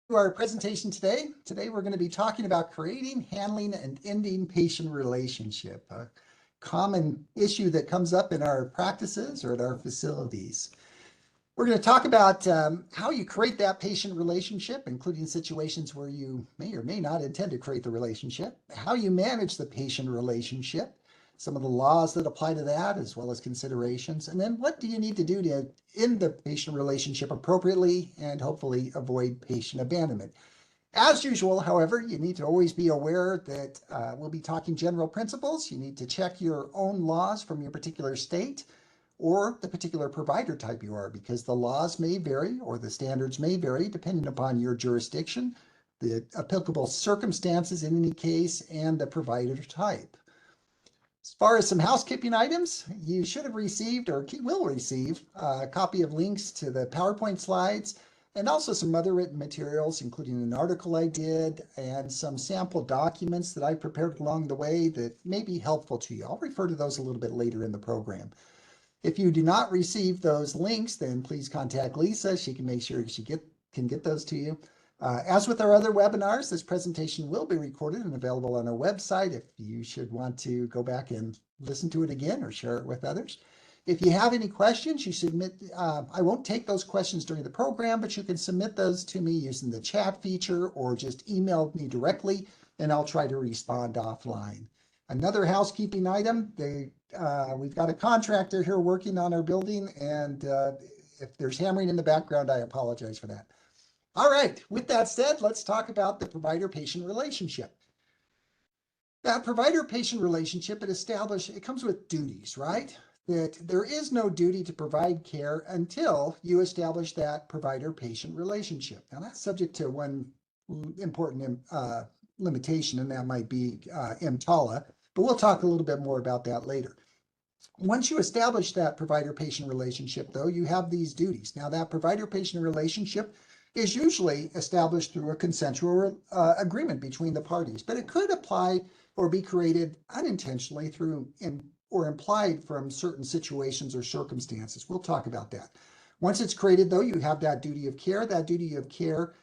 To our presentation today. Today we're going to be talking about creating, handling, and ending patient relationship, a common issue that comes up in our practices or at our facilities. We're going to talk about how you create that patient relationship, including situations where you may or may not intend to create the relationship, how you manage the patient relationship, some of the laws that apply to that, as well as considerations, and then what do you need to do to end the patient relationship appropriately and hopefully avoid patient abandonment. As usual, however, you need to always be aware that we'll be talking general principles. You need to check your own laws from your particular state or the particular provider type you are, because the laws may vary or the standards may vary depending upon your jurisdiction, the applicable circumstances in any case, and the provider type. As far as some housekeeping items, you should have received or will receive a copy of links to the PowerPoint slides and also some other written materials, including an article I did and some sample documents that I prepared along the way that may be helpful to you. I'll refer to those a little bit later in the program. If you do not receive those links, then please contact Lisa. She can make sure she can get those to you. As with our other webinars, this presentation will be recorded and available on our website if you should want to go back and listen to it again or share it with others. If you have any questions, you submit. I won't take those questions during the program, but you can submit those to me using the chat feature or just email me directly, and I'll try to respond offline. Another housekeeping item, we've got a contractor here working on our building, and if there's hammering in the background, I apologize for that. All right, with that said, let's talk about the provider-patient relationship. That provider-patient relationship, it comes with duties, right? That there is no duty to provide care until you establish that provider-patient relationship. Now that's subject to one important limitation, and that might be EMTALA, but we'll talk a little bit more about that later. Once you establish that provider-patient relationship, though, you have these duties. Now, that provider-patient relationship is usually established through a consensual agreement between the parties, but it could apply or be created unintentionally through or implied from certain situations or circumstances. We'll talk about that. Once it's created, though, you have that duty of care. That duty of care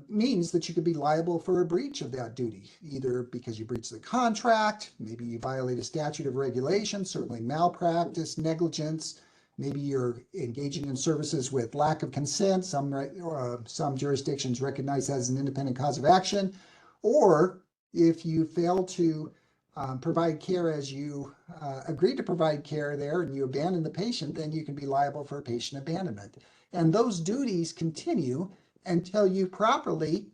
means that you could be liable for a breach of that duty, either because you breached the contract, maybe you violate a statute of regulation, certainly malpractice, negligence, maybe you're engaging in services with lack of consent, some jurisdictions recognize that as an independent cause of action, or if you fail to provide care as you agreed to provide care there and you abandon the patient, then you can be liable for patient abandonment. And those duties continue until you properly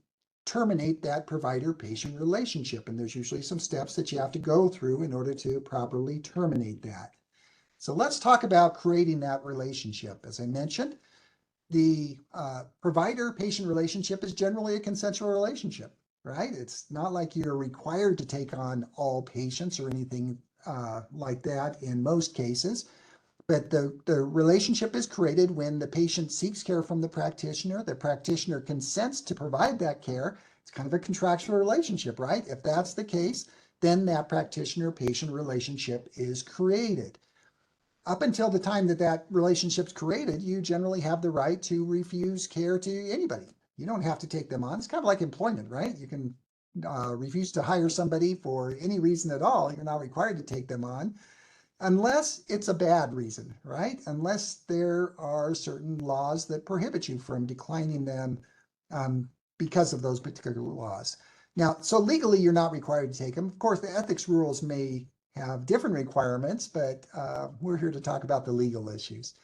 terminate that provider-patient relationship. And there's usually some steps that you have to go through in order to properly terminate that. So let's talk about creating that relationship. As I mentioned, the provider-patient relationship is generally a consensual relationship, right? It's not like you're required to take on all patients or anything like that in most cases. But the relationship is created when the patient seeks care from the practitioner consents to provide that care. It's kind of a contractual relationship, right? If that's the case, then that practitioner-patient relationship is created. Up until the time that that relationship's created, you generally have the right to refuse care to anybody. You don't have to take them on. It's kind of like employment, right? You can refuse to hire somebody for any reason at all. You're not required to take them on, unless it's a bad reason, right? Unless there are certain laws that prohibit you from declining them because of those particular laws. Now, so legally, you're not required to take them. Of course, the ethics rules may have different requirements, but we're here to talk about the legal issues.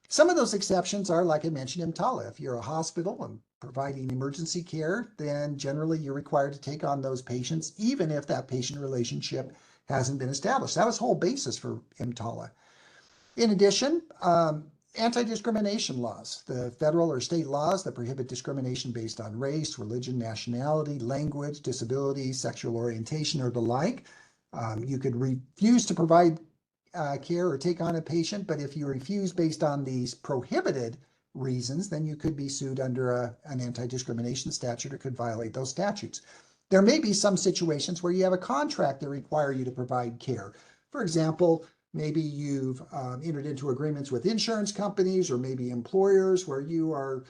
Some of those exceptions are, like I mentioned, EMTALA. If you're a hospital and providing emergency care, then generally you're required to take on those patients, even if that patient relationship hasn't been established. That was the whole basis for EMTALA. In addition, anti-discrimination laws, the federal or state laws that prohibit discrimination based on race, religion, nationality, language, disability, sexual orientation, or the like. You could refuse to provide care or take on a patient, but if you refuse based on these prohibited reasons, then you could be sued under an anti-discrimination statute or could violate those statutes. There may be some situations where you have a contract that require you to provide care. For example, maybe you've entered into agreements with insurance companies or maybe employers where you are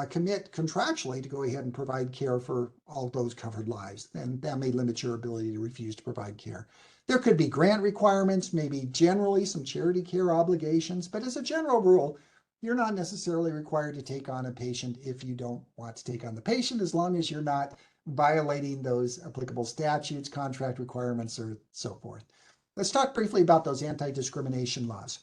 commit contractually to go ahead and provide care for all those covered lives. And that may limit your ability to refuse to provide care. There could be grant requirements, maybe generally some charity care obligations, but as a general rule, you're not necessarily required to take on a patient if you don't want to take on the patient, as long as you're not violating those applicable statutes, contract requirements, or so forth. Let's talk briefly about those anti-discrimination laws.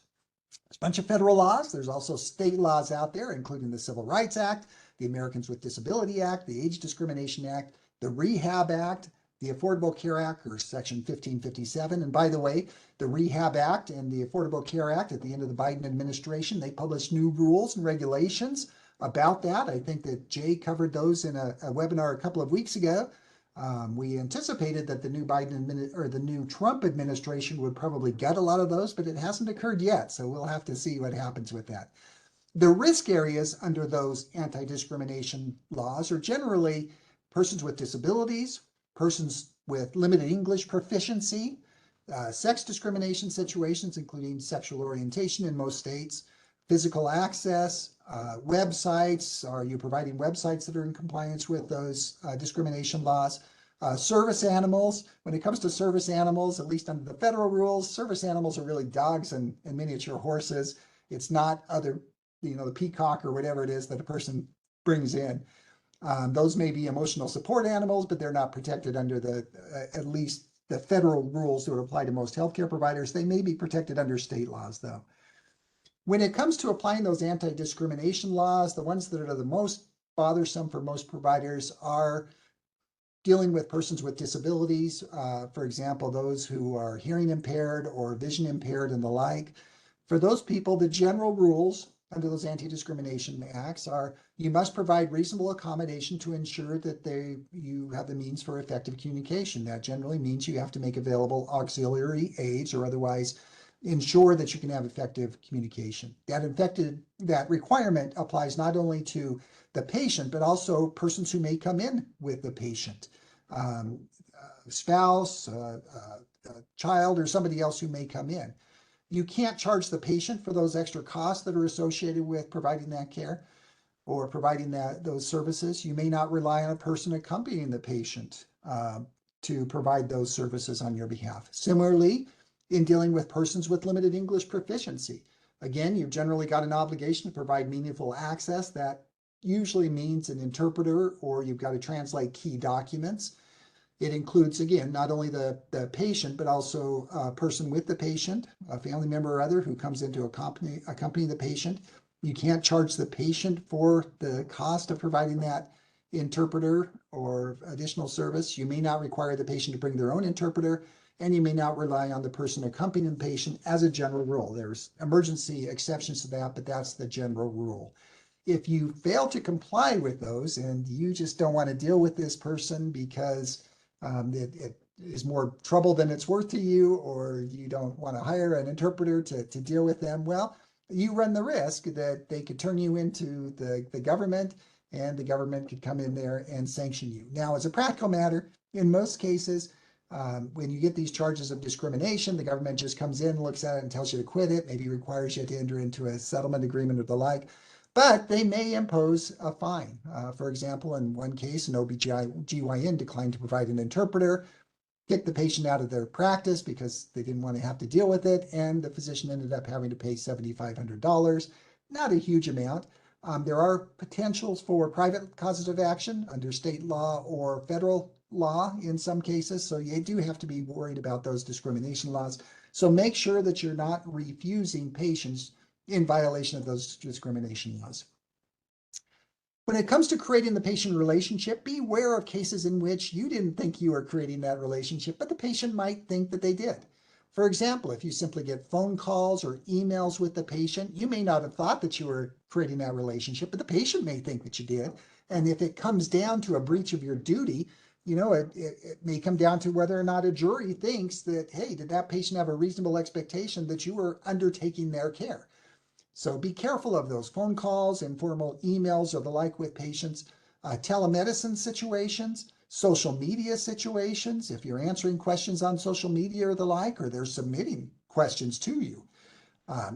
There's a bunch of federal laws. There's also state laws out there, including the Civil Rights Act, the Americans with Disability Act, the Age Discrimination Act, the Rehab Act, the Affordable Care Act, or Section 1557. And by the way, the Rehab Act and the Affordable Care Act at the end of the Biden administration, they published new rules and regulations about that. I think that Jay covered those in a webinar a couple of weeks ago. We anticipated that the new Trump administration would probably gut a lot of those, but it hasn't occurred yet. So we'll have to see what happens with that. The risk areas under those anti-discrimination laws are generally persons with disabilities, persons with limited English proficiency, sex discrimination situations, including sexual orientation in most states, physical access, websites. Are you providing websites that are in compliance with those discrimination laws? Service animals. When it comes to service animals, at least under the federal rules, service animals are really dogs and miniature horses. It's not other, the peacock or whatever it is that a person brings in. Those may be emotional support animals, but they're not protected under at least the federal rules that would apply to most healthcare providers. They may be protected under state laws, though. When it comes to applying those anti-discrimination laws, the ones that are the most bothersome for most providers are dealing with persons with disabilities, for example, those who are hearing impaired or vision impaired and the like. For those people, the general rules under those anti-discrimination acts are you must provide reasonable accommodation to ensure that you have the means for effective communication. That generally means you have to make available auxiliary aids or otherwise ensure that you can have effective communication. That requirement applies not only to the patient, but also persons who may come in with the patient, spouse, child, or somebody else who may come in. You can't charge the patient for those extra costs that are associated with providing that care or providing those services. You may not rely on a person accompanying the patient to provide those services on your behalf. Similarly, in dealing with persons with limited English proficiency, again, you've generally got an obligation to provide meaningful access. That usually means an interpreter, or you've got to translate key documents. It includes, again, not only the patient, but also a person with the patient, a family member or other who comes in to accompany the patient. You can't charge the patient for the cost of providing that interpreter or additional service. You may not require the patient to bring their own interpreter, and you may not rely on the person accompanying the patient as a general rule. There's emergency exceptions to that, but that's the general rule. If you fail to comply with those and you just don't want to deal with this person because it is more trouble than it's worth to you, or you don't want to hire an interpreter to deal with them, well, you run the risk that they could turn you into the government, and the government could come in there and sanction you. Now, as a practical matter, in most cases, when you get these charges of discrimination, the government just comes in, looks at it, and tells you to quit it, maybe requires you to enter into a settlement agreement or the like, but they may impose a fine. For example, in one case, an OBGYN declined to provide an interpreter, kicked the patient out of their practice because they didn't want to have to deal with it, and the physician ended up having to pay $7,500. Not a huge amount. There are potentials for private causes of action under state law or federal law in some cases, so you do have to be worried about those discrimination laws. So make sure that you're not refusing patients in violation of those discrimination laws. When it comes to creating the patient relationship, be aware of cases in which you didn't think you were creating that relationship, but the patient might think that they did. For example, if you simply get phone calls or emails with the patient, you may not have thought that you were creating that relationship, but the patient may think that you did. And if it comes down to a breach of your duty, it may come down to whether or not a jury thinks that, hey, did that patient have a reasonable expectation that you were undertaking their care? So be careful of those phone calls, informal emails, or the like with patients, telemedicine situations, social media situations. If you're answering questions on social media or the like, or they're submitting questions to you.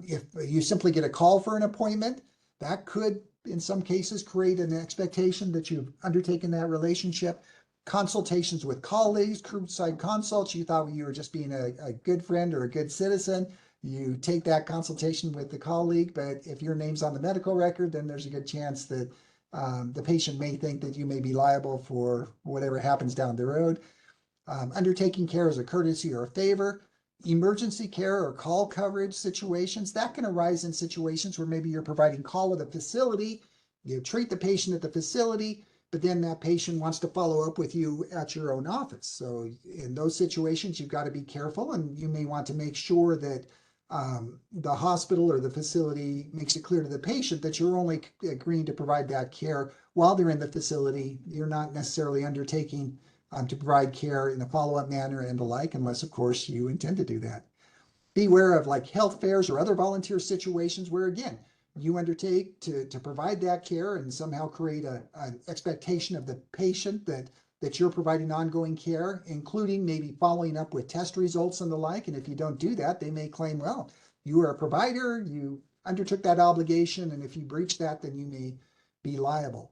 If you simply get a call for an appointment, that could in some cases, create an expectation that you've undertaken that relationship. Consultations with colleagues, curbside consults, you thought you were just being a good friend or a good citizen. You take that consultation with the colleague, but if your name's on the medical record, then there's a good chance that the patient may think that you may be liable for whatever happens down the road. Undertaking care as a courtesy or a favor. Emergency care or call coverage situations, that can arise in situations where maybe you're providing call at a facility, you treat the patient at the facility, but then that patient wants to follow up with you at your own office. So in those situations, you've got to be careful, and you may want to make sure that the hospital or the facility makes it clear to the patient that you're only agreeing to provide that care while they're in the facility. You're not necessarily undertaking to provide care in a follow-up manner and the like, unless, of course, you intend to do that. Beware of like health fairs or other volunteer situations where, again, you undertake to provide that care and somehow create an expectation of the patient that you're providing ongoing care, including maybe following up with test results and the like. And if you don't do that, they may claim, well, you are a provider, you undertook that obligation, and if you breach that, then you may be liable.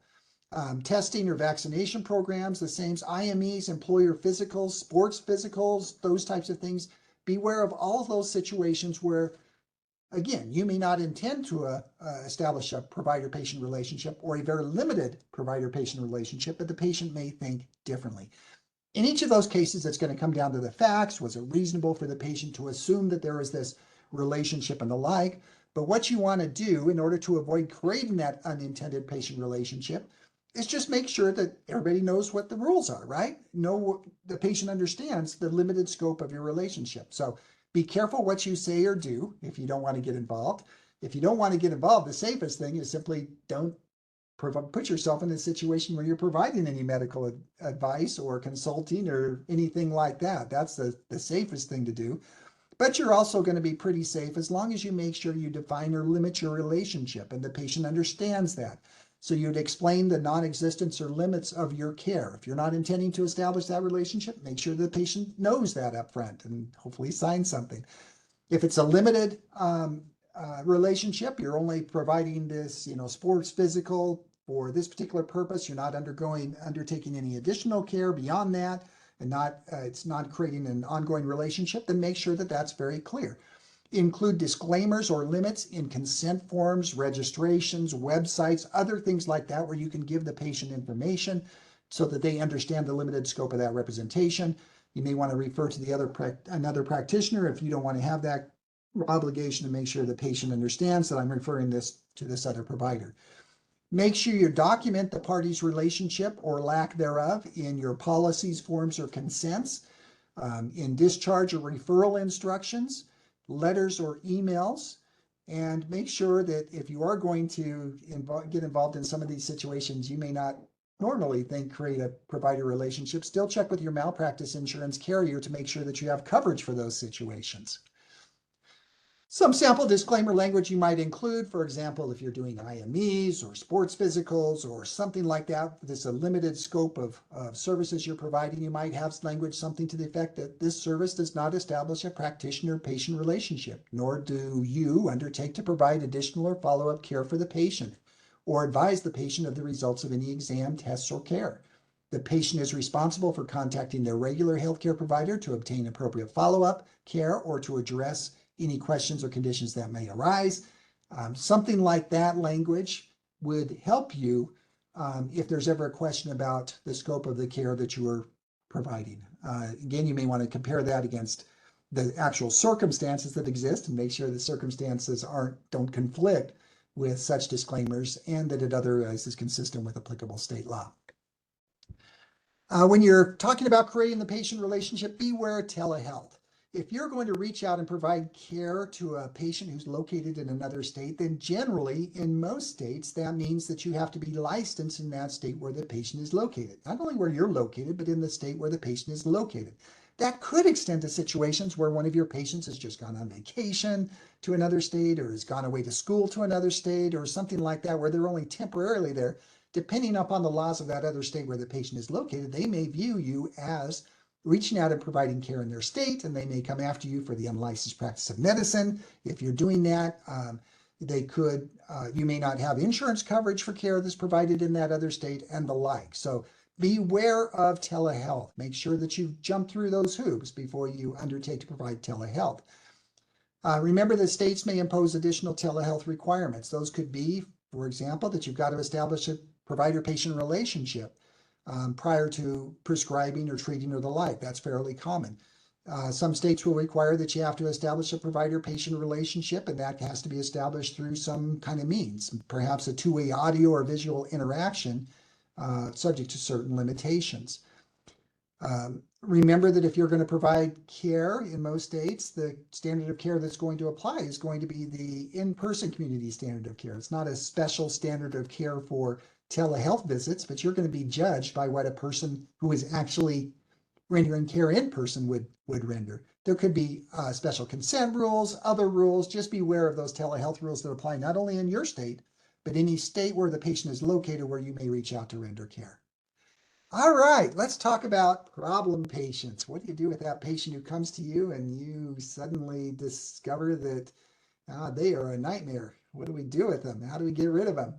Testing or vaccination programs, the same, IMEs, employer physicals, sports physicals, those types of things. Beware of all of those situations where, again, you may not intend to establish a provider-patient relationship or a very limited provider-patient relationship, but the patient may think differently. In each of those cases, it's going to come down to the facts. Was it reasonable for the patient to assume that there was this relationship and the like? But what you want to do in order to avoid creating that unintended patient relationship is just make sure that everybody knows what the rules are, right? The patient understands the limited scope of your relationship. So be careful what you say or do if you don't want to get involved. If you don't want to get involved, the safest thing is simply don't put yourself in a situation where you're providing any medical advice or consulting or anything like that. That's the safest thing to do. But you're also going to be pretty safe as long as you make sure you define or limit your relationship and the patient understands that. So you'd explain the non-existence or limits of your care. If you're not intending to establish that relationship, make sure the patient knows that up front and hopefully sign something. If it's a limited relationship, you're only providing this, sports physical for this particular purpose. You're not undertaking any additional care beyond that, and it's not creating an ongoing relationship, then make sure that that's very clear. Include disclaimers or limits in consent forms, registrations, websites, other things like that, where you can give the patient information so that they understand the limited scope of that representation. You may want to refer to another practitioner if you don't want to have that obligation to make sure the patient understands that I'm referring to this other provider. Make sure you document the parties' relationship or lack thereof in your policies, forms, or consents, in discharge or referral instructions, letters or emails, and make sure that if you are going to get involved in some of these situations you may not normally think create a provider relationship, still check with your malpractice insurance carrier to make sure that you have coverage for those situations. Some sample disclaimer language you might include, for example, if you're doing IMEs or sports physicals or something like that, there's a limited scope of services you're providing, you might have language something to the effect that this service does not establish a practitioner-patient relationship, nor do you undertake to provide additional or follow-up care for the patient or advise the patient of the results of any exam, tests, or care. The patient is responsible for contacting their regular healthcare provider to obtain appropriate follow-up care or to address any questions or conditions that may arise. Something like that language would help you if there's ever a question about the scope of the care that you are providing. Again, you may want to compare that against the actual circumstances that exist and make sure the circumstances don't conflict with such disclaimers and that it otherwise is consistent with applicable state law. When you're talking about creating the patient relationship, beware telehealth. If you're going to reach out and provide care to a patient who's located in another state, then generally in most states, that means that you have to be licensed in that state where the patient is located. Not only where you're located, but in the state where the patient is located. That could extend to situations where one of your patients has just gone on vacation to another state or has gone away to school to another state or something like that, where they're only temporarily there. Depending upon the laws of that other state where the patient is located, they may view you as reaching out and providing care in their state, and they may come after you for the unlicensed practice of medicine if you're doing that. They could, you may not have insurance coverage for care that's provided in that other state and the like. So beware of telehealth. Make sure that you jump through those hoops before you undertake to provide telehealth. Remember that states may impose additional telehealth requirements. Those could be, for example, that you've got to establish a provider-patient relationship prior to prescribing or treating or the like. That's fairly common. Some states will require that you have to establish a provider-patient relationship, and that has to be established through some kind of means, perhaps a two-way audio or visual interaction, subject to certain limitations. Remember that if you're going to provide care in most states, the standard of care that's going to apply is going to be the in-person community standard of care. It's not a special standard of care for telehealth visits, but you're going to be judged by what a person who is actually rendering care in person would render. There could be special consent rules, other rules. Just be aware of those telehealth rules that apply not only in your state, but any state where the patient is located where you may reach out to render care. All right, let's talk about problem patients. What do you do with that patient who comes to you and you suddenly discover that they are a nightmare? What do we do with them? How do we get rid of them?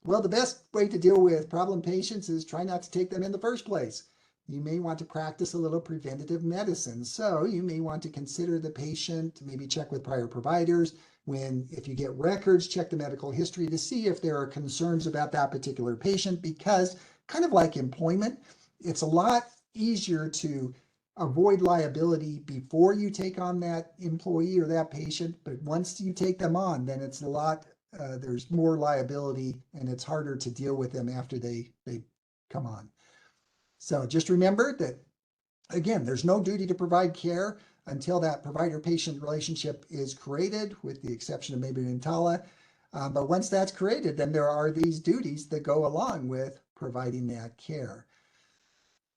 Well, the best way to deal with problem patients is try not to take them in the first place. You may want to practice a little preventative medicine. So you may want to consider the patient, maybe check with prior providers. If you get records, check the medical history to see if there are concerns about that particular patient, because kind of like employment, it's a lot easier to avoid liability before you take on that employee or that patient. But once you take them on, then it's a lot, there's more liability and it's harder to deal with them after they come on. So just remember that, again, there's no duty to provide care until that provider-patient relationship is created, with the exception of maybe EMTALA. But once that's created, then there are these duties that go along with providing that care.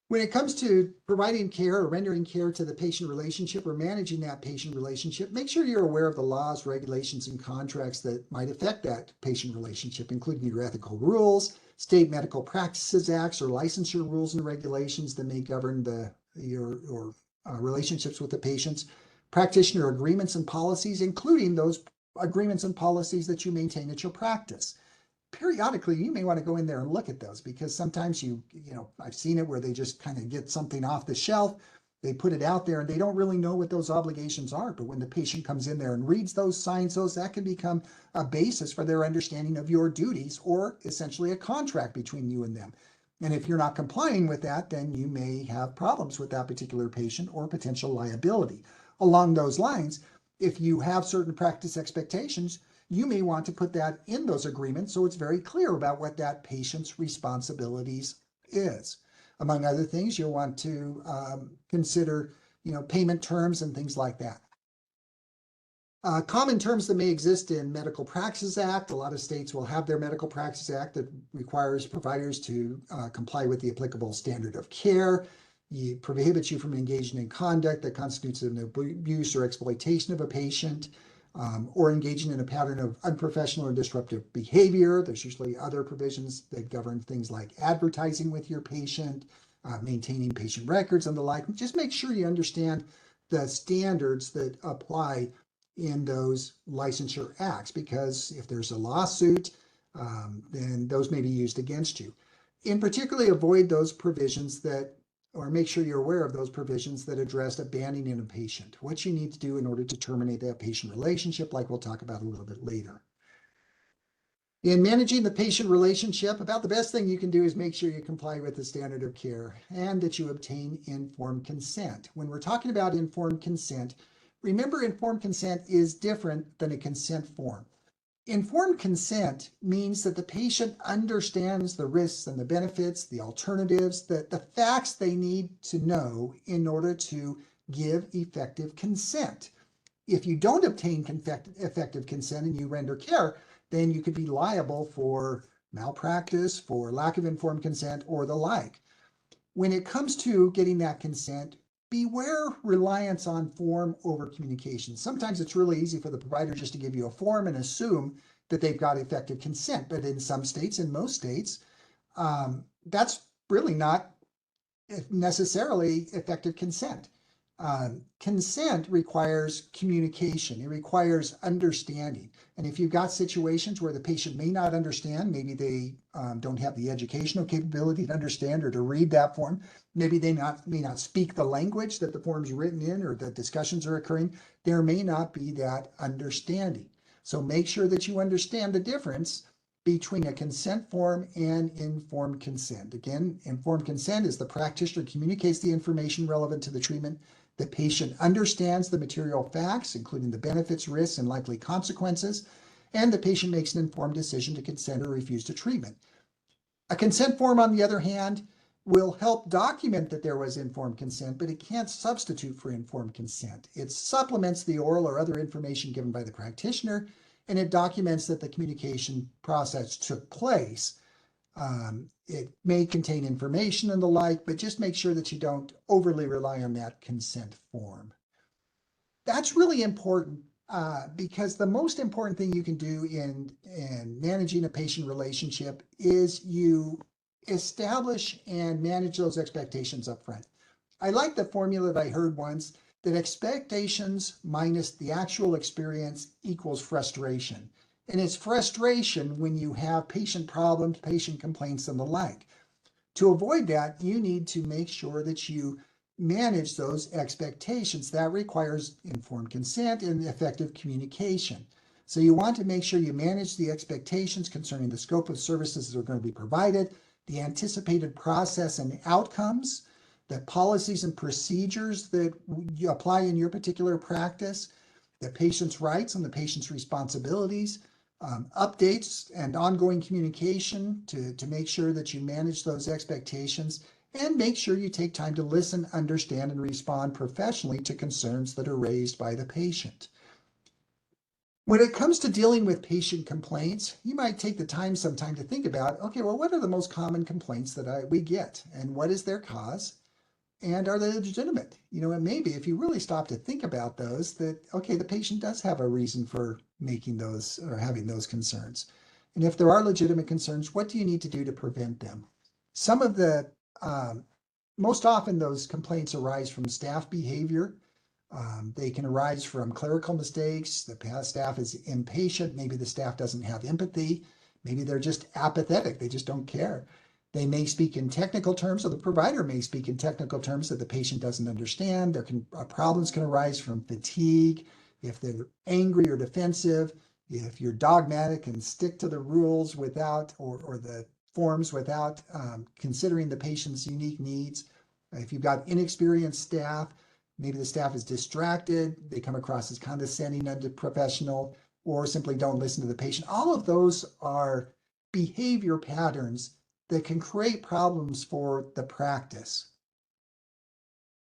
When it comes to providing care or rendering care to the patient relationship or managing that patient relationship, make sure you're aware of the laws, regulations, and contracts that might affect that patient relationship, including your ethical rules, state medical practices acts, or licensure rules and regulations that may govern your relationships with the patients, practitioner agreements and policies, including those agreements and policies that you maintain at your practice. Periodically, you may want to go in there and look at those, because sometimes I've seen it where they just kind of get something off the shelf, they put it out there and they don't really know what those obligations are. But when the patient comes in there and reads those, signs those, that can become a basis for their understanding of your duties, or essentially a contract between you and them. And if you're not complying with that, then you may have problems with that particular patient or potential liability. Along those lines, if you have certain practice expectations, you may want to put that in those agreements so it's very clear about what that patient's responsibilities is. Among other things, you'll want to consider, payment terms and things like that. Common terms that may exist in Medical Practices Act. A lot of states will have their Medical Practice Act that requires providers to comply with the applicable standard of care. It prohibits you from engaging in conduct that constitutes an abuse or exploitation of a patient, or engaging in a pattern of unprofessional or disruptive behavior. There's usually other provisions that govern things like advertising with your patient, maintaining patient records and the like. Just make sure you understand the standards that apply in those licensure acts, because if there's a lawsuit, then those may be used against you. In particular, avoid those provisions or make sure you're aware of those provisions that address abandoning a patient, what you need to do in order to terminate that patient relationship, like we'll talk about a little bit later. In managing the patient relationship, about the best thing you can do is make sure you comply with the standard of care and that you obtain informed consent. When we're talking about informed consent, remember, informed consent is different than a consent form. Informed consent means that the patient understands the risks and the benefits, the alternatives, the facts they need to know in order to give effective consent. If you don't obtain effective consent and you render care, then you could be liable for malpractice, for lack of informed consent, or the like. When it comes to getting that consent, beware reliance on form over communication. Sometimes it's really easy for the provider just to give you a form and assume that they've got effective consent. But in some states, in most states, that's really not necessarily effective consent. Consent requires communication. It requires understanding. And if you've got situations where the patient may not understand, maybe they don't have the educational capability to understand or to read that form, maybe they may not speak the language that the form's written in or the discussions are occurring, there may not be that understanding. So make sure that you understand the difference between a consent form and informed consent. Again, informed consent is the practitioner communicates the information relevant to the treatment. The patient understands the material facts, including the benefits, risks, and likely consequences, and the patient makes an informed decision to consent or refuse to treatment. A consent form, on the other hand, will help document that there was informed consent, but it can't substitute for informed consent. It supplements the oral or other information given by the practitioner, and it documents that the communication process took place. It may contain information and the like, but just make sure that you don't overly rely on that consent form. That's really important because the most important thing you can do in managing a patient relationship is you establish and manage those expectations up front. I like the formula that I heard once, that expectations minus the actual experience equals frustration. And it's frustration when you have patient problems, patient complaints, and the like. To avoid that, you need to make sure that you manage those expectations. That requires informed consent and effective communication. So you want to make sure you manage the expectations concerning the scope of services that are going to be provided, the anticipated process and outcomes, the policies and procedures that you apply in your particular practice, the patient's rights and the patient's responsibilities, updates and ongoing communication to make sure that you manage those expectations, and make sure you take time to listen, understand, and respond professionally to concerns that are raised by the patient. When it comes to dealing with patient complaints, you might take the time sometime to think about, okay, well, what are the most common complaints that we get, and what is their cause? And are they legitimate? And maybe if you really stop to think about those, that, okay, the patient does have a reason for making those or having those concerns. And if there are legitimate concerns, what do you need to do to prevent them? Some of the, most often those complaints arise from staff behavior. They can arise from clerical mistakes. The staff is impatient. Maybe the staff doesn't have empathy. Maybe they're just apathetic. They just don't care. They may speak in technical terms, or the provider may speak in technical terms that the patient doesn't understand. Problems can arise from fatigue, if they're angry or defensive, if you're dogmatic and stick to the rules without, or the forms without considering the patient's unique needs. If you've got inexperienced staff, maybe the staff is distracted, they come across as condescending, unprofessional, or simply don't listen to the patient. All of those are behavior patterns that can create problems for the practice.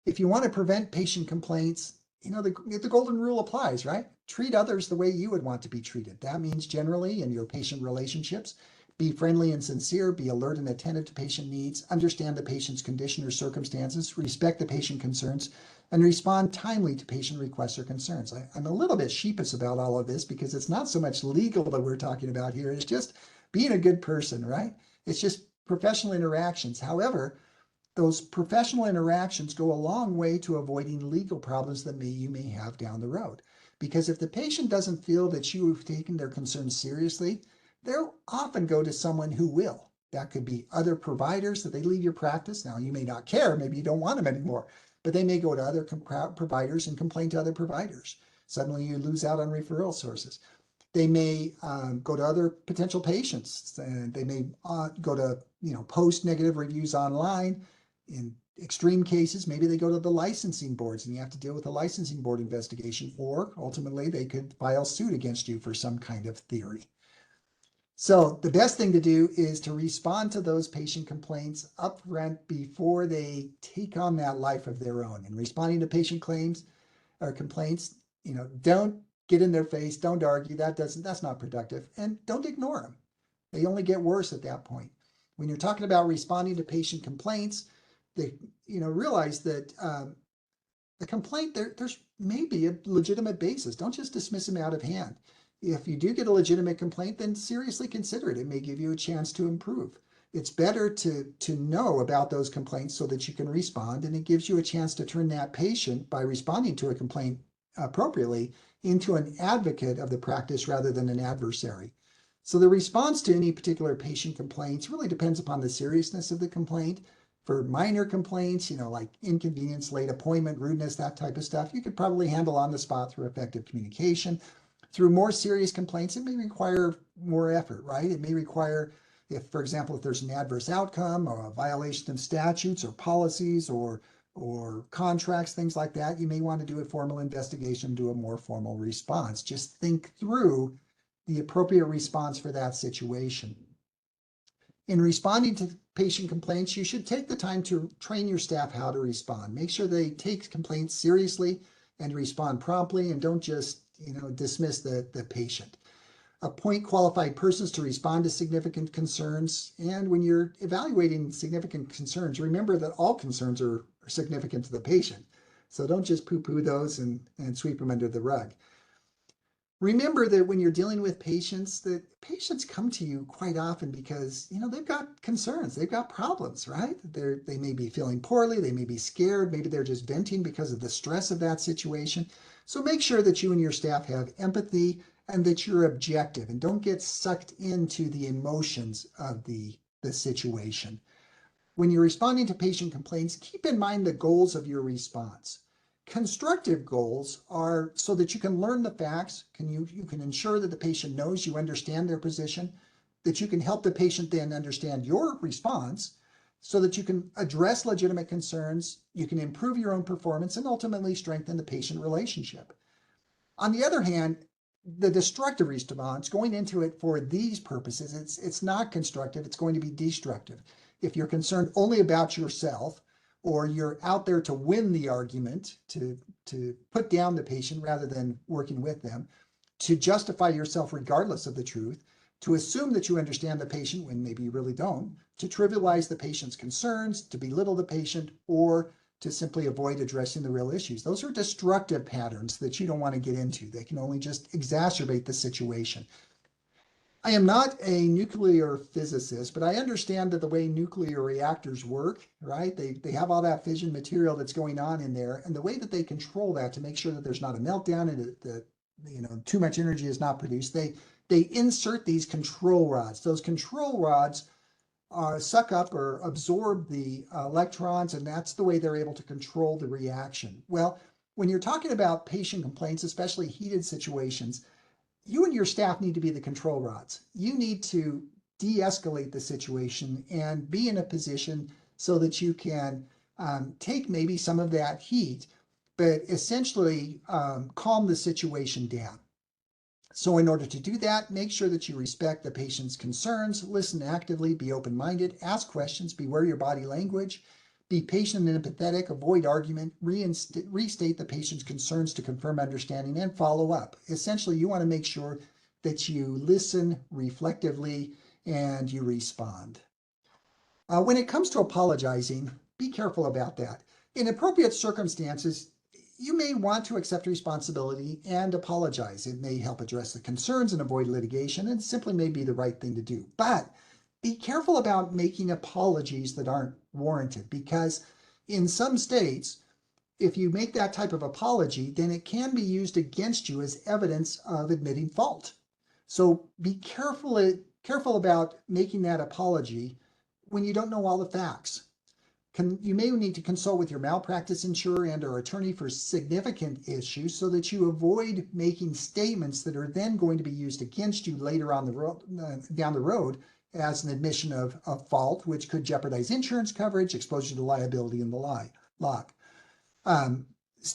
If you want to prevent patient complaints, the golden rule applies, right? Treat others the way you would want to be treated. That means generally in your patient relationships, be friendly and sincere, be alert and attentive to patient needs, understand the patient's condition or circumstances, respect the patient concerns, and respond timely to patient requests or concerns. I'm a little bit sheepish about all of this because it's not so much legal that we're talking about here. It's just being a good person, right? It's just professional interactions. However, those professional interactions go a long way to avoiding legal problems that you may have down the road. Because if the patient doesn't feel that you have taken their concerns seriously, they'll often go to someone who will. That could be other providers that they leave your practice. Now, you may not care, maybe you don't want them anymore, but they may go to other providers and complain to other providers. Suddenly you lose out on referral sources. They may go to other potential patients, and they may go to post negative reviews online. In extreme cases, maybe they go to the licensing boards and you have to deal with a licensing board investigation, or ultimately they could file suit against you for some kind of theory. So the best thing to do is to respond to those patient complaints up front before they take on that life of their own. And responding to patient claims or complaints, don't get in their face, don't argue. That's not productive, and don't ignore them. They only get worse at that point. When you're talking about responding to patient complaints, realize that the complaint, there's maybe a legitimate basis. Don't just dismiss them out of hand. If you do get a legitimate complaint, then seriously consider it. It may give you a chance to improve. It's better to know about those complaints so that you can respond, and it gives you a chance to turn that patient, by responding to a complaint appropriately, into an advocate of the practice rather than an adversary. So the response to any particular patient complaints really depends upon the seriousness of the complaint. For minor complaints, like inconvenience, late appointment, rudeness, that type of stuff, you could probably handle on the spot through effective communication. Through more serious complaints, it may require more effort, right? It may require, for example, if there's an adverse outcome or a violation of statutes or policies or contracts, things like that, you may want to do a formal investigation, do a more formal response. Just think through the appropriate response for that situation. In responding to patient complaints, you should take the time to train your staff how to respond. Make sure they take complaints seriously and respond promptly, and don't just dismiss the patient. Appoint qualified persons to respond to significant concerns. And when you're evaluating significant concerns, remember that all concerns are significant to the patient. So don't just poo-poo those and sweep them under the rug. Remember that when you're dealing with patients, that patients come to you quite often because, they've got concerns, they've got problems, right? They may be feeling poorly, they may be scared, maybe they're just venting because of the stress of that situation. So make sure that you and your staff have empathy and that you're objective and don't get sucked into the emotions of the situation. When you're responding to patient complaints, keep in mind the goals of your response. Constructive goals are so that you can learn the facts, you can ensure that the patient knows you understand their position, that you can help the patient then understand your response so that you can address legitimate concerns, you can improve your own performance, and ultimately strengthen the patient relationship. On the other hand, the destructive response, going into it for these purposes, it's not constructive, it's going to be destructive. If you're concerned only about yourself, or you're out there to win the argument, to put down the patient rather than working with them, to justify yourself regardless of the truth, to assume that you understand the patient when maybe you really don't, to trivialize the patient's concerns, to belittle the patient, or to simply avoid addressing the real issues. Those are destructive patterns that you don't want to get into. They can only just exacerbate the situation. I am not a nuclear physicist, but I understand that the way nuclear reactors work, right? They have all that fission material that's going on in there, and the way that they control that to make sure that there's not a meltdown and that too much energy is not produced, they insert these control rods. Those control rods suck up or absorb the electrons, and that's the way they're able to control the reaction. Well, when you're talking about patient complaints, especially heated situations, you and your staff need to be the control rods. You need to de-escalate the situation and be in a position so that you can take maybe some of that heat, but essentially calm the situation down. So in order to do that, make sure that you respect the patient's concerns, listen actively, be open-minded, ask questions, beware your body language, be patient and empathetic, avoid argument, restate the patient's concerns to confirm understanding, and follow up. Essentially, you want to make sure that you listen reflectively and you respond. When it comes to apologizing, be careful about that. In appropriate circumstances, you may want to accept responsibility and apologize. It may help address the concerns and avoid litigation, and simply may be the right thing to do. But be careful about making apologies that aren't warranted, because in some states, if you make that type of apology, then it can be used against you as evidence of admitting fault. So be careful about making that apology when you don't know all the facts. You may need to consult with your malpractice insurer and/or attorney for significant issues so that you avoid making statements that are then going to be used against you later on down the road as an admission of fault, which could jeopardize insurance coverage, expose you to liability, and the like.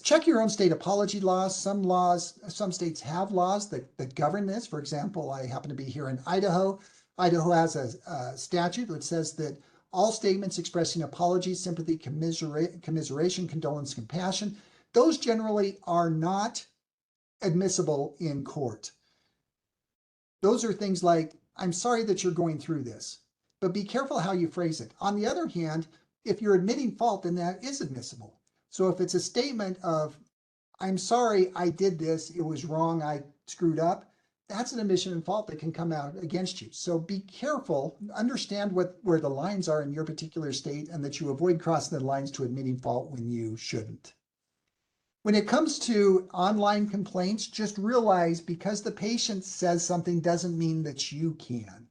Check your own state apology laws. Some states have laws that govern this. For example, I happen to be here in Idaho. Idaho has a statute that says that all statements expressing apology, sympathy, commiseration, condolence, compassion, those generally are not admissible in court. Those are things like, I'm sorry that you're going through this, but be careful how you phrase it. On the other hand, if you're admitting fault, then that is admissible. So if it's a statement of, I'm sorry I did this, it was wrong, I screwed up, that's an omission and fault that can come out against you. So be careful, understand where the lines are in your particular state, and that you avoid crossing the lines to admitting fault when you shouldn't. When it comes to online complaints, just realize because the patient says something doesn't mean that you can.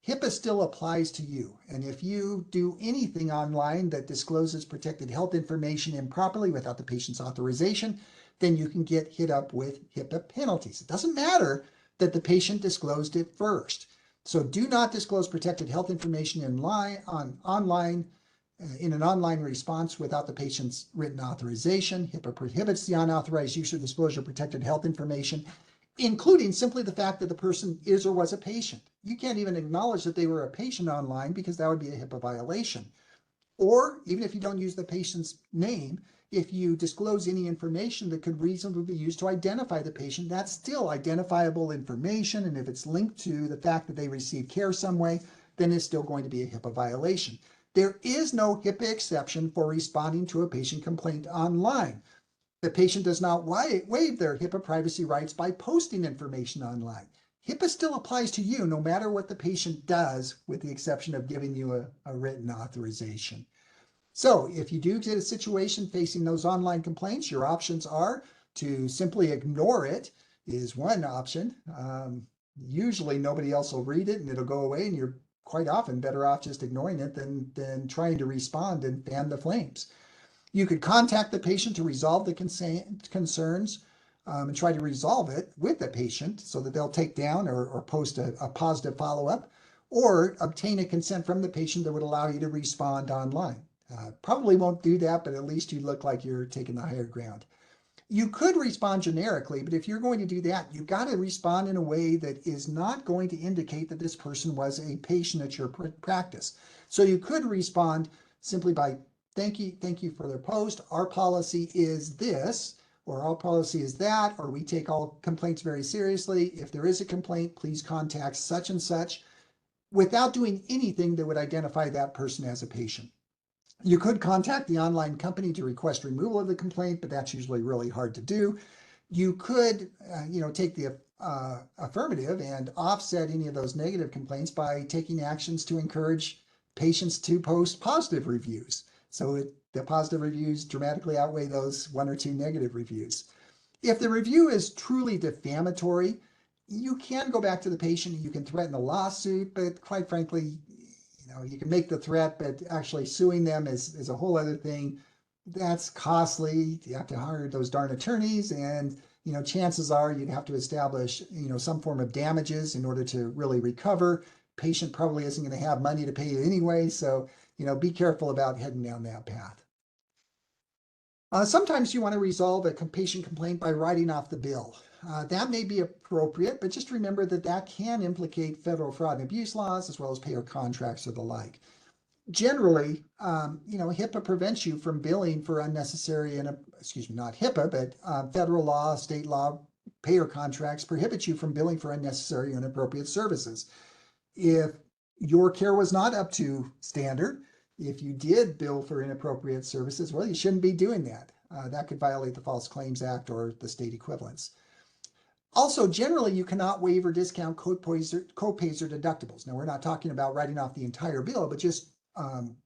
HIPAA still applies to you. And if you do anything online that discloses protected health information improperly without the patient's authorization, then you can get hit up with HIPAA penalties. It doesn't matter that the patient disclosed it first. So do not disclose protected health information online in an online response without the patient's written authorization. HIPAA prohibits the unauthorized use or disclosure of protected health information, including simply the fact that the person is or was a patient. You can't even acknowledge that they were a patient online because that would be a HIPAA violation. Or even if you don't use the patient's name, if you disclose any information that could reasonably be used to identify the patient, that's still identifiable information. And if it's linked to the fact that they received care some way, then it's still going to be a HIPAA violation. There is no HIPAA exception for responding to a patient complaint online. The patient does not waive their HIPAA privacy rights by posting information online. HIPAA still applies to you no matter what the patient does, with the exception of giving you a written authorization. So if you do get a situation facing those online complaints, your options are to simply ignore it is one option. Usually nobody else will read it and it'll go away, and you're quite often better off just ignoring it than trying to respond and fan the flames. You could contact the patient to resolve the concerns and try to resolve it with the patient so that they'll take down or post a positive follow-up, or obtain a consent from the patient that would allow you to respond online. Probably won't do that, but at least you look like you're taking the higher ground. You could respond generically, but if you're going to do that, you've got to respond in a way that is not going to indicate that this person was a patient at your practice. So you could respond simply by, thank you for their post. Our policy is this, or our policy is that, or we take all complaints very seriously. If there is a complaint, please contact such and such, without doing anything that would identify that person as a patient. You could contact the online company to request removal of the complaint, but that's usually really hard to do. You could, take the affirmative and offset any of those negative complaints by taking actions to encourage patients to post positive reviews. So the positive reviews dramatically outweigh those one or two negative reviews. If the review is truly defamatory, you can go back to the patient and you can threaten a lawsuit, but quite frankly, you can make the threat, but actually suing them is a whole other thing. That's costly. You have to hire those darn attorneys, and chances are you'd have to establish some form of damages in order to really recover. Patient probably isn't going to have money to pay you anyway, so be careful about heading down that path. Sometimes you want to resolve a patient complaint by writing off the bill. That may be appropriate, but just remember that that can implicate federal fraud and abuse laws, as well as payer contracts or the like. Generally, HIPAA prevents you from billing for unnecessary, not HIPAA, but federal law, state law, payer contracts prohibit you from billing for unnecessary or inappropriate services. If your care was not up to standard, if you did bill for inappropriate services, well, you shouldn't be doing that. That could violate the False Claims Act or the state equivalents. Also, generally, you cannot waive or discount copays or deductibles. Now, we're not talking about writing off the entire bill, but just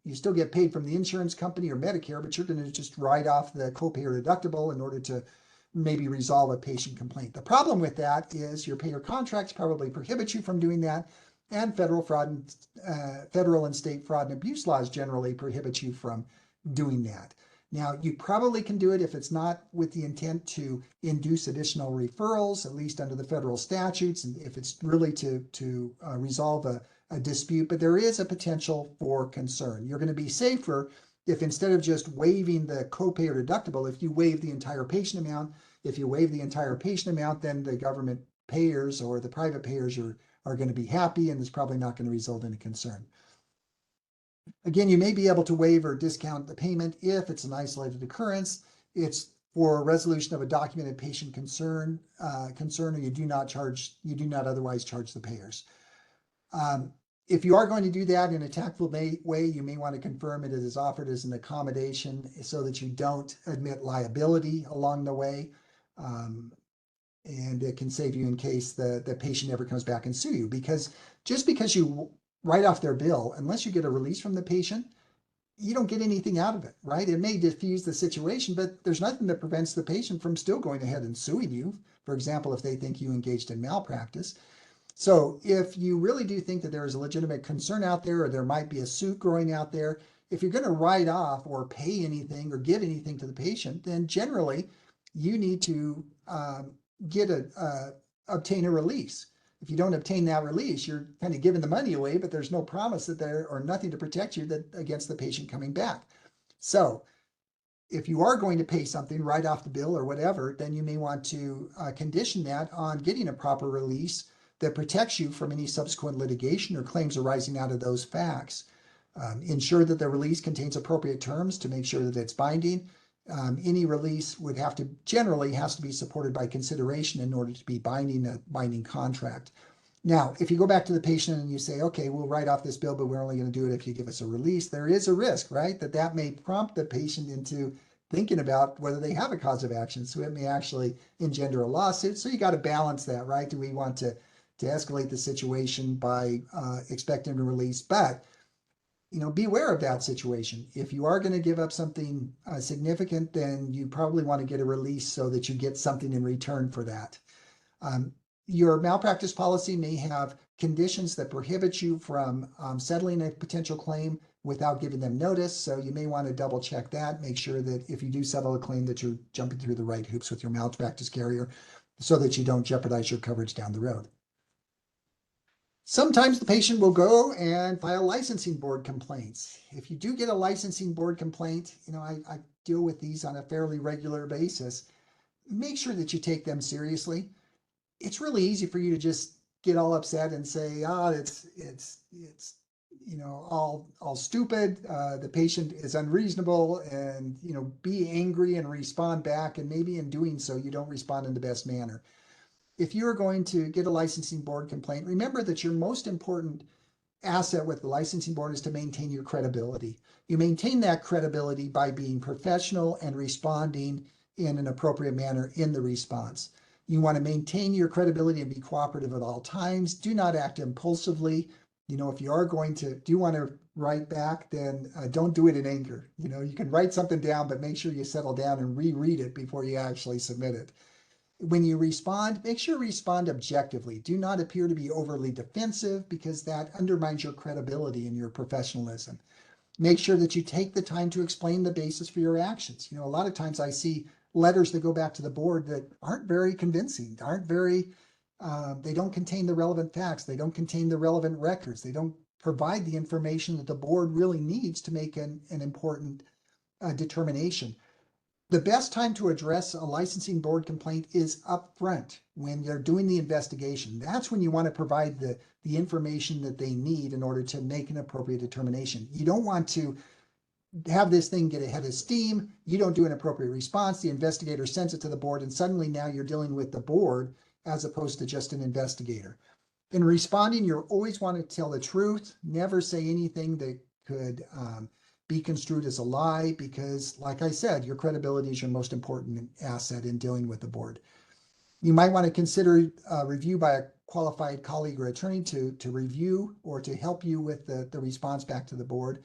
you still get paid from the insurance company or Medicare, but you're going to just write off the copay or deductible in order to maybe resolve a patient complaint. The problem with that is your payer contracts probably prohibit you from doing that, and federal and state fraud and abuse laws generally prohibit you from doing that. Now, you probably can do it if it's not with the intent to induce additional referrals, at least under the federal statutes, and if it's really to resolve a dispute, but there is a potential for concern. You're going to be safer if, instead of just waiving the copay or deductible, if you waive the entire patient amount. If you waive the entire patient amount, then the government payers or the private payers are going to be happy, and it's probably not going to result in a concern. Again, you may be able to waive or discount the payment if it's an isolated occurrence, it's for resolution of a documented patient concern, or you do not otherwise charge the payers. If you are going to do that in a tactful way, you may want to confirm it is offered as an accommodation so that you don't admit liability along the way. And it can save you in case the patient ever comes back and sue you. Because just because you write off their bill, unless you get a release from the patient, you don't get anything out of it, right? It may diffuse the situation, but there's nothing that prevents the patient from still going ahead and suing you. For example, if they think you engaged in malpractice. So if you really do think that there is a legitimate concern out there, or there might be a suit growing out there, if you're going to write off or pay anything or give anything to the patient, then generally you need to obtain a release. If you don't obtain that release, you're kind of giving the money away, but there's no promise that there or nothing to protect you that against the patient coming back. So if you are going to pay something right off the bill or whatever, then you may want to condition that on getting a proper release that protects you from any subsequent litigation or claims arising out of those facts. Ensure that the release contains appropriate terms to make sure that it's binding. Any release would have to generally has to be supported by consideration in order to be a binding contract. Now, if you go back to the patient and you say, okay, we'll write off this bill, but we're only going to do it if you give us a release, there is a risk, right? That may prompt the patient into thinking about whether they have a cause of action. So it may actually engender a lawsuit. So you got to balance that, right? Do we want to escalate the situation by expecting a release? But be aware of that situation. If you are going to give up something significant, then you probably want to get a release so that you get something in return for that. Your malpractice policy may have conditions that prohibit you from settling a potential claim without giving them notice. So you may want to double check that, make sure that if you do settle a claim that you're jumping through the right hoops with your malpractice carrier so that you don't jeopardize your coverage down the road. Sometimes the patient will go and file licensing board complaints. If you do get a licensing board complaint, I deal with these on a fairly regular basis. Make sure that you take them seriously. It's really easy for you to just get all upset and say, it's all stupid. The patient is unreasonable, and be angry and respond back. And maybe in doing so, you don't respond in the best manner. If you're going to get a licensing board complaint, remember that your most important asset with the licensing board is to maintain your credibility. You maintain that credibility by being professional and responding in an appropriate manner in the response. You want to maintain your credibility and be cooperative at all times. Do not act impulsively. If you are going to want to write back, then don't do it in anger. You can write something down, but make sure you settle down and reread it before you actually submit it. When you respond, make sure you respond objectively. Do not appear to be overly defensive, because that undermines your credibility and your professionalism. Make sure that you take the time to explain the basis for your actions. A lot of times I see letters that go back to the board that aren't very convincing, they don't contain the relevant facts. They don't contain the relevant records. They don't provide the information that the board really needs to make an important determination. The best time to address a licensing board complaint is up front when they're doing the investigation. That's when you want to provide the information that they need in order to make an appropriate determination. You don't want to have this thing get ahead of steam. You don't do an appropriate response. The investigator sends it to the board, and suddenly now you're dealing with the board as opposed to just an investigator. In responding, you always want to tell the truth. Never say anything that could be construed as a lie, because like I said, your credibility is your most important asset in dealing with the board. You might want to consider review by a qualified colleague or attorney to review or to help you with the response back to the board.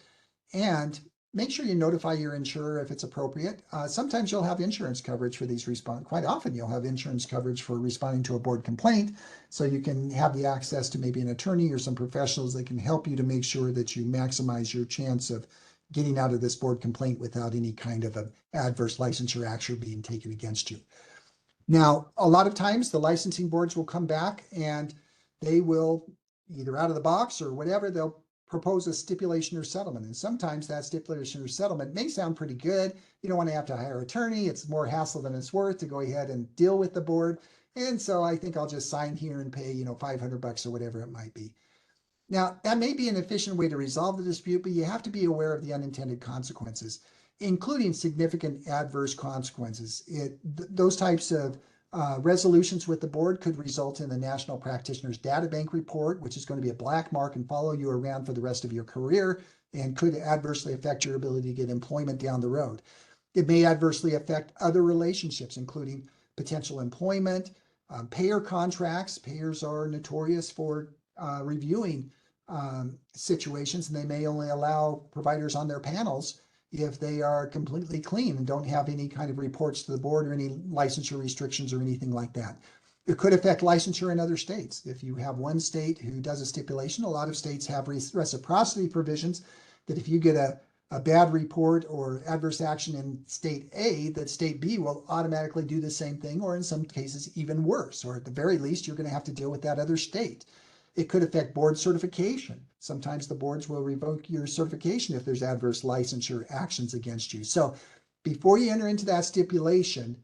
And make sure you notify your insurer if it's appropriate. Sometimes you'll have insurance coverage for these response. Quite often you'll have insurance coverage for responding to a board complaint. So you can have the access to maybe an attorney or some professionals that can help you to make sure that you maximize your chance of getting out of this board complaint without any kind of an adverse licensure action being taken against you. Now, a lot of times the licensing boards will come back and they will, either out of the box or whatever, they'll propose a stipulation or settlement. And sometimes that stipulation or settlement may sound pretty good. You don't want to have to hire an attorney. It's more hassle than it's worth to go ahead and deal with the board. And so I think I'll just sign here and pay, $500 or whatever it might be. Now, that may be an efficient way to resolve the dispute, but you have to be aware of the unintended consequences, including significant adverse consequences. Those types of resolutions with the board could result in the National Practitioners Data Bank report, which is going to be a black mark and follow you around for the rest of your career, and could adversely affect your ability to get employment down the road. It may adversely affect other relationships, including potential employment, Payer contracts, payers are notorious for reviewing situations, and they may only allow providers on their panels if they are completely clean and don't have any kind of reports to the board or any licensure restrictions or anything like that. It could affect licensure in other states. If you have one state who does a stipulation, a lot of states have reciprocity provisions that if you get a bad report or adverse action in state A, that state B will automatically do the same thing, or in some cases even worse, or at the very least, you're going to have to deal with that other state. It could affect board certification. Sometimes the boards will revoke your certification if there's adverse licensure actions against you. So before you enter into that stipulation,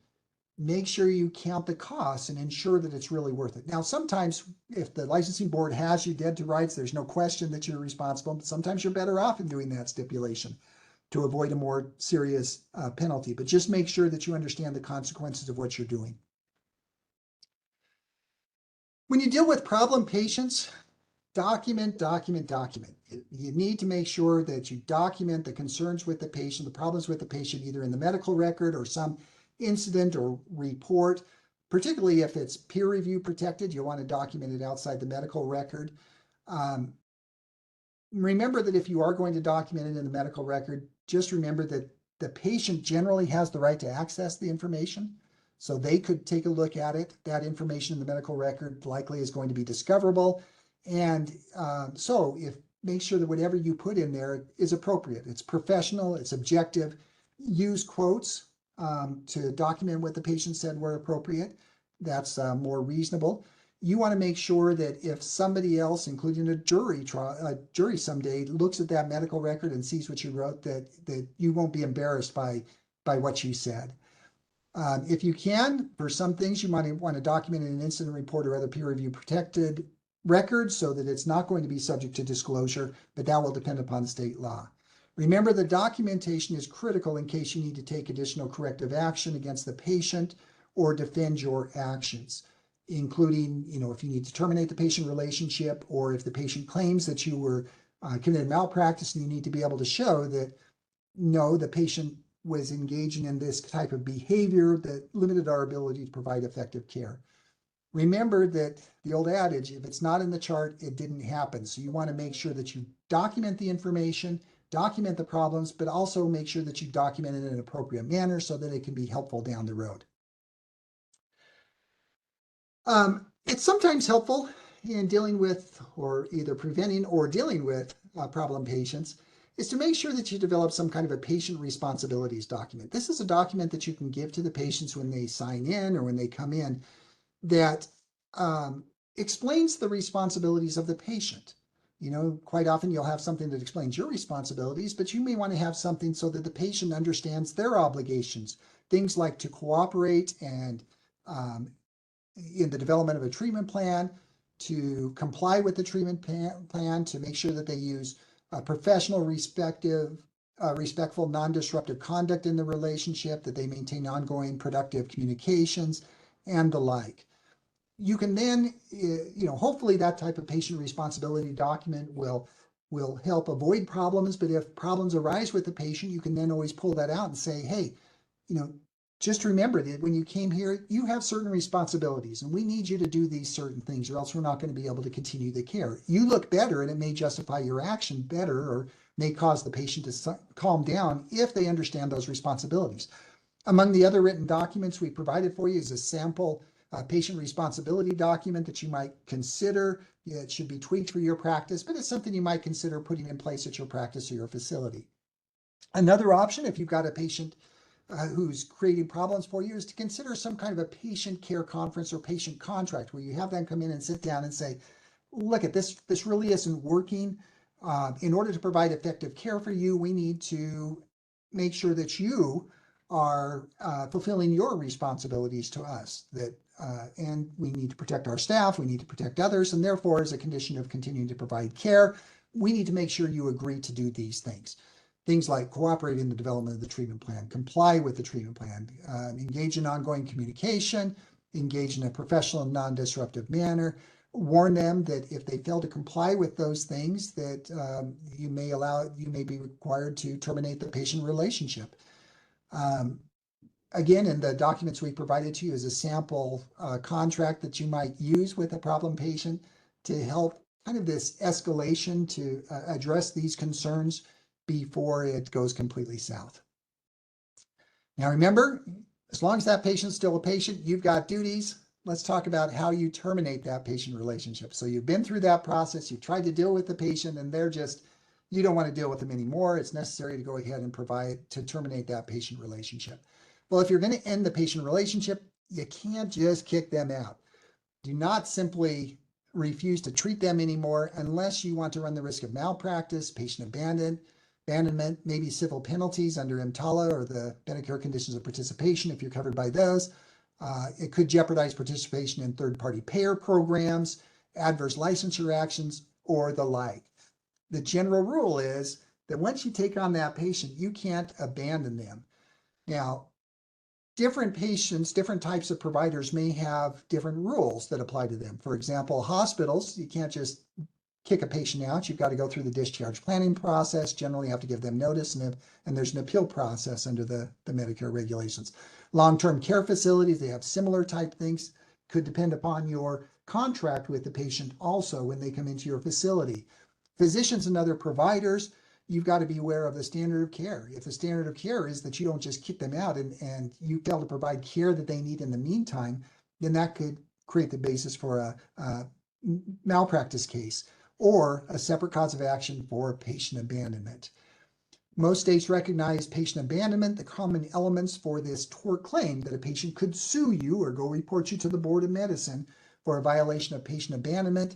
make sure you count the costs and ensure that it's really worth it. Now, sometimes if the licensing board has you dead to rights, there's no question that you're responsible, but sometimes you're better off in doing that stipulation to avoid a more serious penalty. But just make sure that you understand the consequences of what you're doing. When you deal with problem patients, document. You need to make sure that you document the concerns with the patient, the problems with the patient, either in the medical record or some incident or report, particularly if it's peer review protected. You want to document it outside the medical record. Remember that if you are going to document it in the medical record, just remember that the patient generally has the right to access the information. So they could take a look at it. That information in the medical record likely is going to be discoverable. And so make sure that whatever you put in there is appropriate. It's professional, it's objective. Use quotes to document what the patient said were appropriate. That's more reasonable. You want to make sure that if somebody else, including a jury someday, looks at that medical record and sees what you wrote, that you won't be embarrassed by what you said. If you can, for some things, you might want to document in an incident report or other peer review protected records so that it's not going to be subject to disclosure, but that will depend upon state law. Remember, the documentation is critical in case you need to take additional corrective action against the patient or defend your actions, including, if you need to terminate the patient relationship, or if the patient claims that you were committed malpractice, and you need to be able to show that, no, the patient was engaging in this type of behavior that limited our ability to provide effective care. Remember that the old adage, if it's not in the chart, it didn't happen. So you want to make sure that you document the information, document the problems, but also make sure that you document it in an appropriate manner so that it can be helpful down the road. It's sometimes helpful in dealing with, or either preventing or dealing with problem patients, is to make sure that you develop some kind of a patient responsibilities document. This is a document that you can give to the patients when they sign in or when they come in that explains the responsibilities of the patient. Quite often you'll have something that explains your responsibilities, but you may want to have something so that the patient understands their obligations. Things like to cooperate and in the development of a treatment plan, to comply with the treatment plan, to make sure that they use professional, respectful, non-disruptive conduct in the relationship, that they maintain ongoing productive communications, and the like. You can then, hopefully that type of patient responsibility document will help avoid problems. But if problems arise with the patient, you can then always pull that out and say, hey, just remember that when you came here, you have certain responsibilities, and we need you to do these certain things, or else we're not going to be able to continue the care. You look better, and it may justify your action better, or may cause the patient to calm down if they understand those responsibilities. Among the other written documents we provided for you is a sample patient responsibility document that you might consider. It should be tweaked for your practice, but it's something you might consider putting in place at your practice or your facility. Another option, if you've got a patient who's creating problems for you, is to consider some kind of a patient care conference or patient contract where you have them come in and sit down and say, look at this really isn't working. In order to provide effective care for you, we need to make sure that you are fulfilling your responsibilities to us, and we need to protect our staff, we need to protect others, and therefore, as a condition of continuing to provide care, we need to make sure you agree to do these things. Things like cooperate in the development of the treatment plan, comply with the treatment plan, engage in ongoing communication, engage in a professional and non-disruptive manner, warn them that if they fail to comply with those things, that you may be required to terminate the patient relationship. Again, in the documents we provided to you is a sample contract that you might use with a problem patient to help kind of this escalation to address these concerns before it goes completely south. Now remember, as long as that patient's still a patient, you've got duties. Let's talk about how you terminate that patient relationship. So you've been through that process, you tried to deal with the patient, and you don't want to deal with them anymore. It's necessary to go ahead and to terminate that patient relationship. Well, if you're going to end the patient relationship, you can't just kick them out. Do not simply refuse to treat them anymore unless you want to run the risk of malpractice, patient abandonment, maybe civil penalties under EMTALA or the Medicare conditions of participation if you're covered by those. It could jeopardize participation in third-party payer programs, adverse licensure actions, or the like. The general rule is that once you take on that patient, you can't abandon them. Now, different patients, different types of providers may have different rules that apply to them. For example, hospitals, you can't just kick a patient out. You've got to go through the discharge planning process. Generally, you have to give them notice, and there's an appeal process under the Medicare regulations. Long-term care facilities, they have similar type things. Could depend upon your contract with the patient also when they come into your facility. Physicians and other providers, you've got to be aware of the standard of care. If the standard of care is that you don't just kick them out and you fail to provide care that they need in the meantime, then that could create the basis for a malpractice case or a separate cause of action for patient abandonment. Most states recognize patient abandonment. The common elements for this tort claim that a patient could sue you or go report you to the Board of Medicine for a violation of patient abandonment.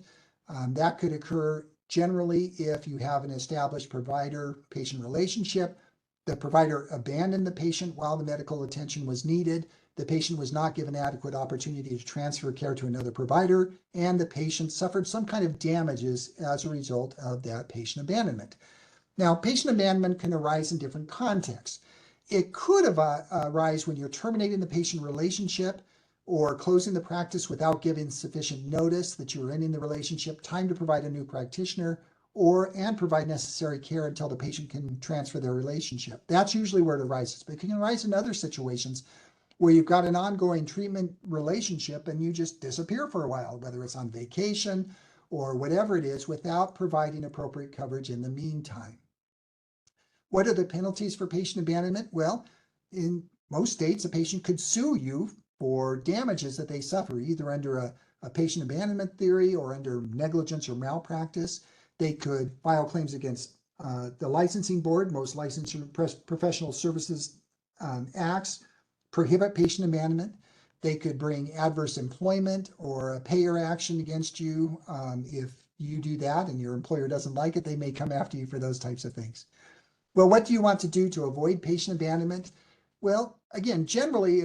That could occur generally if you have an established provider-patient relationship. The provider abandoned the patient while the medical attention was needed. The patient was not given adequate opportunity to transfer care to another provider, and the patient suffered some kind of damages as a result of that patient abandonment. Now, patient abandonment can arise in different contexts. It could arise when you're terminating the patient relationship or closing the practice without giving sufficient notice that you're ending the relationship, time to provide a new practitioner, and provide necessary care until the patient can transfer their relationship. That's usually where it arises, but it can arise in other situations where you've got an ongoing treatment relationship and you just disappear for a while, whether it's on vacation or whatever it is, without providing appropriate coverage in the meantime. What are the penalties for patient abandonment? Well, in most states, a patient could sue you for damages that they suffer, either under a patient abandonment theory or under negligence or malpractice. They could file claims against the licensing board. Most licensing professional services acts prohibit patient abandonment. They could bring adverse employment or a payer action against you. If you do that and your employer doesn't like it, they may come after you for those types of things. Well, what do you want to do to avoid patient abandonment? Well, again, generally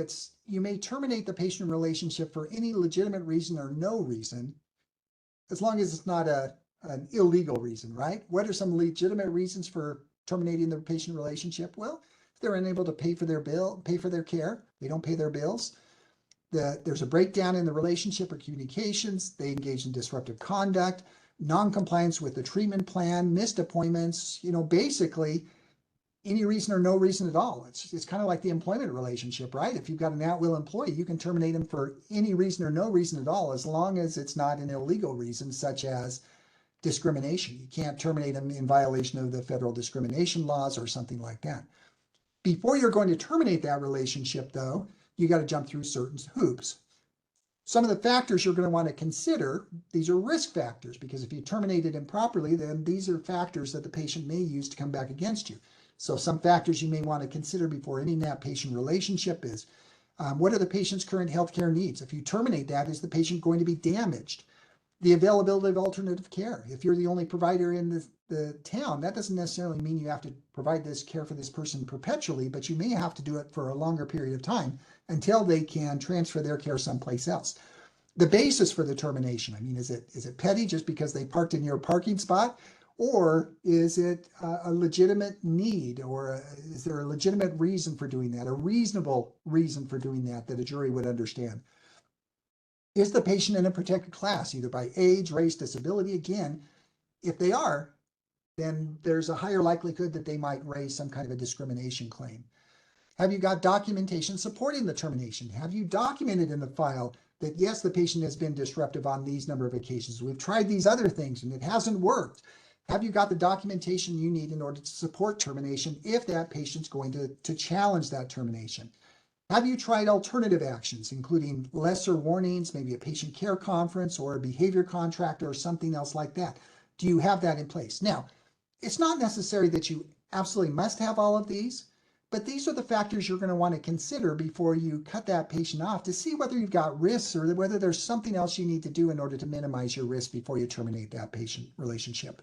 you may terminate the patient relationship for any legitimate reason or no reason, as long as it's not an illegal reason, right? What are some legitimate reasons for terminating the patient relationship? Well, if they're unable to pay for their care, they don't pay their bills, there's a breakdown in the relationship or communications, they engage in disruptive conduct, non-compliance with the treatment plan, missed appointments, basically any reason or no reason at all. It's kind of like the employment relationship, right? If you've got an at-will employee, you can terminate them for any reason or no reason at all, as long as it's not an illegal reason, such as discrimination. You can't terminate them in violation of the federal discrimination laws or something like that. Before you're going to terminate that relationship, though, you got to jump through certain hoops. Some of the factors you're going to want to consider, these are risk factors, because if you terminate it improperly, then these are factors that the patient may use to come back against you. So some factors you may want to consider before ending that patient relationship is, what are the patient's current healthcare needs? If you terminate that, is the patient going to be damaged? The availability of alternative care. If you're the only provider in the town, that doesn't necessarily mean you have to provide this care for this person perpetually, but you may have to do it for a longer period of time until they can transfer their care someplace else. The basis for the termination, is it petty just because they parked in your parking spot? Or is it a legitimate need, or is there a legitimate reason for doing that, a reasonable reason for doing that a jury would understand? Is the patient in a protected class, either by age, race, disability? Again, if they are, then there's a higher likelihood that they might raise some kind of a discrimination claim. Have you got documentation supporting the termination? Have you documented in the file that yes, the patient has been disruptive on these number of occasions. We've tried these other things and it hasn't worked. Have you got the documentation you need in order to support termination if that patient's going to challenge that termination? Have you tried alternative actions, including lesser warnings, maybe a patient care conference or a behavior contract or something else like that? Do you have that in place? Now, it's not necessary that you absolutely must have all of these, but these are the factors you're going to want to consider before you cut that patient off to see whether you've got risks or whether there's something else you need to do in order to minimize your risk before you terminate that patient relationship.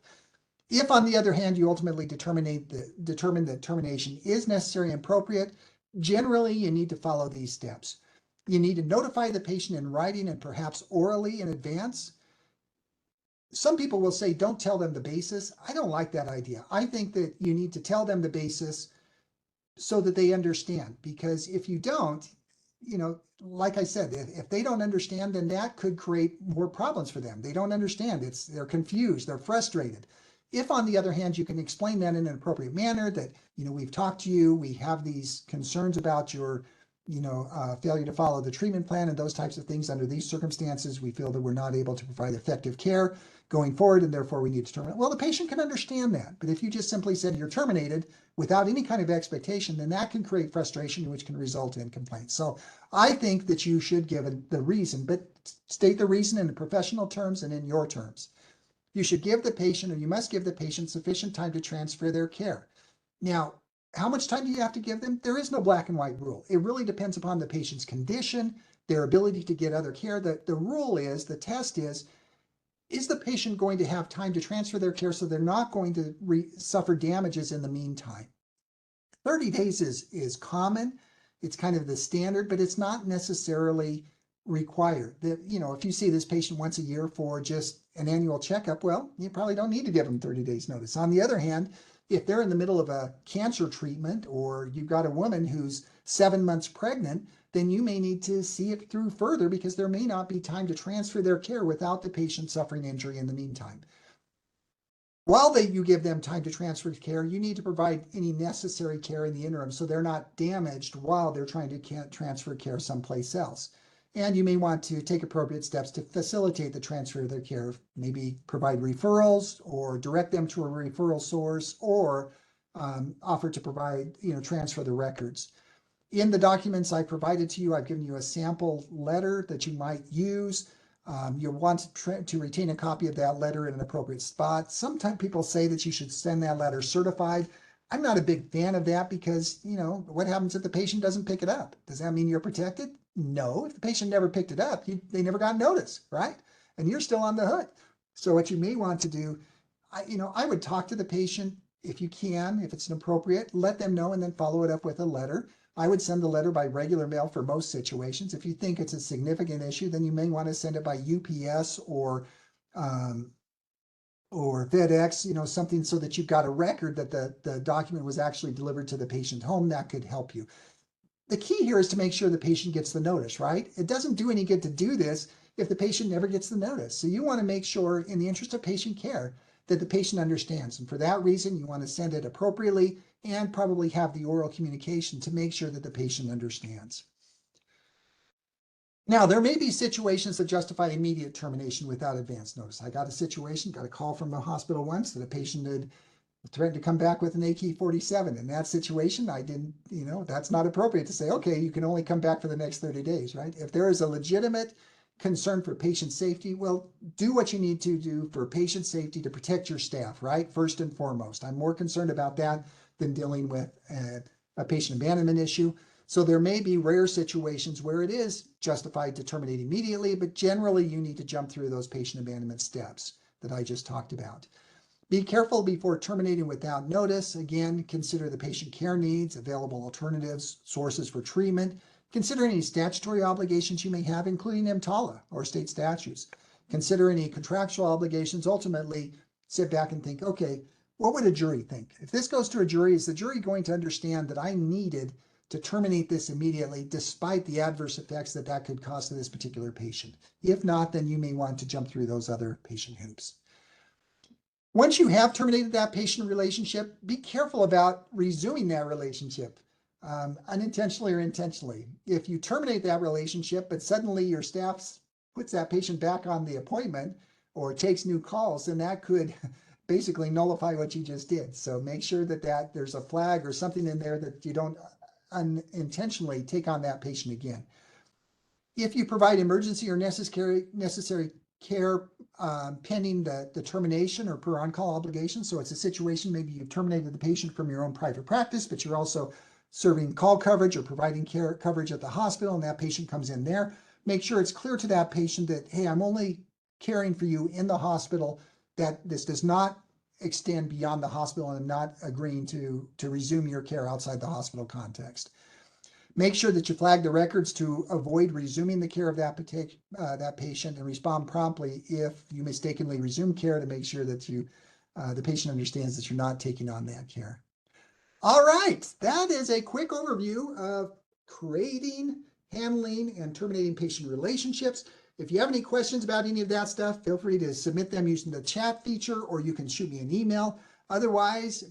If, on the other hand, you ultimately determine that termination is necessary and appropriate, generally you need to follow these steps. You need to notify the patient in writing and perhaps orally in advance. Some people will say, don't tell them the basis. I don't like that idea. I think that you need to tell them the basis so that they understand, because if you don't, like I said, if they don't understand, then that could create more problems for them. They don't understand. They're confused, they're frustrated. If, on the other hand, you can explain that in an appropriate manner, that, we've talked to you, we have these concerns about your, failure to follow the treatment plan and those types of things. Under these circumstances, we feel that we're not able to provide effective care going forward, and therefore we need to terminate. Well, the patient can understand that. But if you just simply said you're terminated without any kind of expectation, then that can create frustration, which can result in complaints. So I think that you should give the reason, but state the reason in the professional terms and in your terms. You should give the patient, or you must give the patient, sufficient time to transfer their care. Now, how much time do you have to give them? There is no black and white rule. It really depends upon the patient's condition, their ability to get other care. The rule is, the test is the patient going to have time to transfer their care so they're not going to suffer damages in the meantime? 30 days is common. It's kind of the standard, but it's not necessarily required. If you see this patient once a year for just an annual checkup, well, you probably don't need to give them 30 days notice. On the other hand, if they're in the middle of a cancer treatment, or you've got a woman who's 7 months pregnant, then you may need to see it through further, because there may not be time to transfer their care without the patient suffering injury in the meantime. While you give them time to transfer care, you need to provide any necessary care in the interim so they're not damaged while they're trying to transfer care someplace else. And you may want to take appropriate steps to facilitate the transfer of their care, maybe provide referrals or direct them to a referral source, or offer to provide, transfer the records. In the documents I provided to you, I've given you a sample letter that you might use. You'll want to retain a copy of that letter in an appropriate spot. Sometimes people say that you should send that letter certified. I'm not a big fan of that, because, what happens if the patient doesn't pick it up? Does that mean you're protected? No. If the patient never picked it up, they never got notice, right? And you're still on the hook. So what you may want to do, I would talk to the patient if you can, if it's appropriate, let them know, and then follow it up with a letter. I would send the letter by regular mail for most situations. If you think it's a significant issue, then you may want to send it by UPS or FedEx, something so that you've got a record that the document was actually delivered to the patient home. That could help you. The key here is to make sure the patient gets the notice, right? It doesn't do any good to do this if the patient never gets the notice. So you want to make sure, in the interest of patient care, that the patient understands. And for that reason, you want to send it appropriately and probably have the oral communication to make sure that the patient understands. Now, there may be situations that justify immediate termination without advance notice. I got a call from a hospital once that a patient had threatened to come back with an AK-47. In that situation, I didn't, that's not appropriate to say, okay, you can only come back for the next 30 days, right? If there is a legitimate concern for patient safety, well, do what you need to do for patient safety to protect your staff, right? First and foremost. I'm more concerned about that than dealing with a patient abandonment issue. So there may be rare situations where it is justified to terminate immediately, but generally you need to jump through those patient abandonment steps that I just talked about. Be careful before terminating without notice. Again, consider the patient care needs, available alternatives, sources for treatment. Consider any statutory obligations you may have, including EMTALA or state statutes. Consider any contractual obligations. Ultimately, sit back and think, okay, what would a jury think? If this goes to a jury, is the jury going to understand that I needed to terminate this immediately despite the adverse effects that could cause to this particular patient? If not, then you may want to jump through those other patient hoops. Once you have terminated that patient relationship, be careful about resuming that relationship. unintentionally or intentionally. If you terminate that relationship, but suddenly your staff puts that patient back on the appointment or takes new calls, then that could basically nullify what you just did. So make sure that there's a flag or something in there that you don't unintentionally take on that patient again. If you provide emergency or necessary care pending the termination or per on-call obligation, so it's a situation maybe you've terminated the patient from your own private practice, but you're also serving call coverage or providing care coverage at the hospital, and that patient comes in there, make sure it's clear to that patient that, hey, I'm only caring for you in the hospital, that this does not extend beyond the hospital, and I'm not agreeing to resume your care outside the hospital context. Make sure that you flag the records to avoid resuming the care of that patient, and respond promptly if you mistakenly resume care, to make sure that the patient understands that you're not taking on that care. All right, that is a quick overview of creating, handling, and terminating patient relationships. If you have any questions about any of that stuff, feel free to submit them using the chat feature, or you can shoot me an email. Otherwise,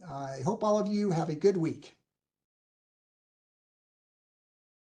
I hope all of you have a good week.